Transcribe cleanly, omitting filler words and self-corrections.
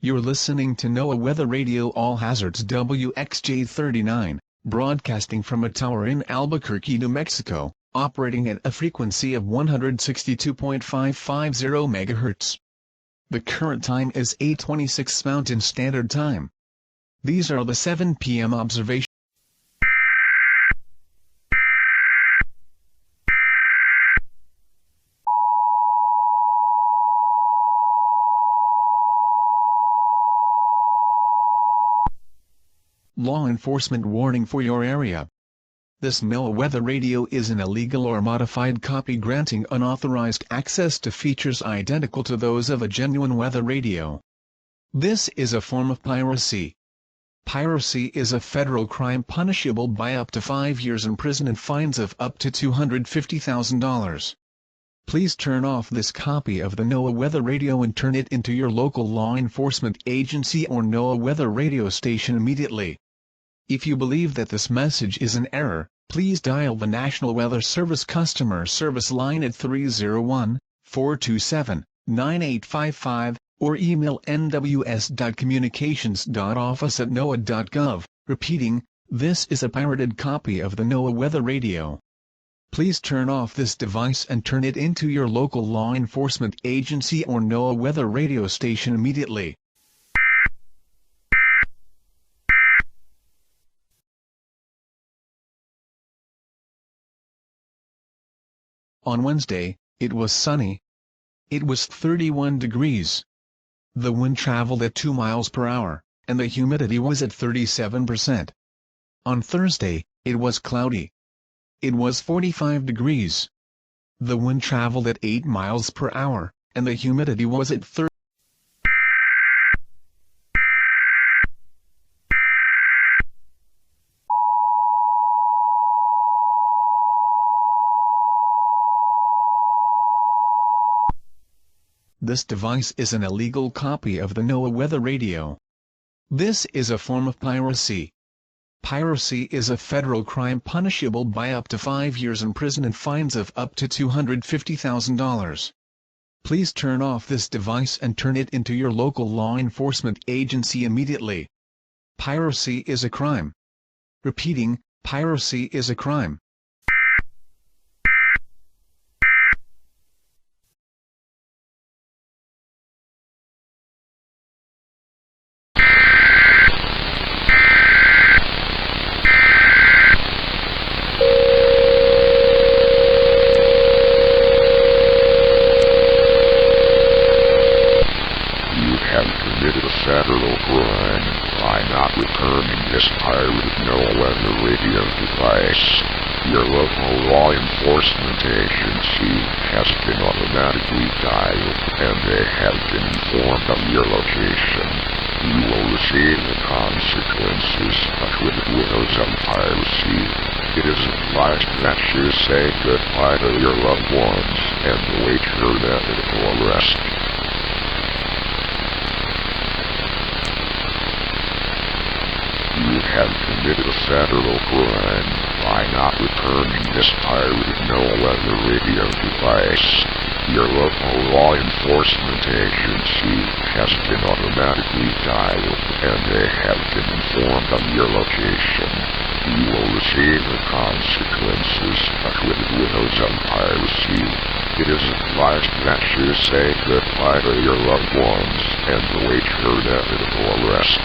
You're listening to NOAA Weather Radio All Hazards WXJ-39, broadcasting from a tower in Albuquerque, New Mexico, operating at a frequency of 162.550 MHz. The current time is 8:26 Mountain Standard Time. These are the 7 p.m. observations. Law enforcement warning for your area. This NOAA Weather Radio is an illegal or modified copy granting unauthorized access to features identical to those of a genuine weather radio. This is a form of piracy. Piracy is a federal crime punishable by up to 5 years in prison and fines of up to $250,000. Please turn off this copy of the NOAA Weather Radio and turn it into your local law enforcement agency or NOAA Weather Radio station immediately. If you believe that this message is an error, please dial the National Weather Service customer service line at 301-427-9855, or email nws.communications.office@noaa.gov, repeating, this is a pirated copy of the NOAA Weather Radio. Please turn off this device and turn it into your local law enforcement agency or NOAA Weather Radio station immediately. On Wednesday, it was sunny. It was 31 degrees. The wind traveled at 2 miles per hour, and the humidity was at 37%. On Thursday, it was cloudy. It was 45 degrees. The wind traveled at 8 miles per hour, and the humidity was at 30%. This device is an illegal copy of the NOAA Weather Radio. This is a form of piracy. Piracy is a federal crime punishable by up to 5 years in prison and fines of up to $250,000. Please turn off this device and turn it into your local law enforcement agency immediately. Piracy is a crime. Repeating, piracy is a crime. Federal crime by not returning this pirated NOAA Weather Radio device. Your local law enforcement agency has been automatically dialed and they have been informed of your location. You will receive the consequences acquitted with those of piracy. It is advised that you say goodbye to your loved ones and await your inevitable arrest. You have committed a federal crime by not returning this pirated NOAA Weather Radio device. Your local law enforcement agency has been automatically dialed and they have been informed of your location. You will receive the consequences acquitted with those of piracy. It is advised that you say goodbye to your loved ones and await your inevitable arrest.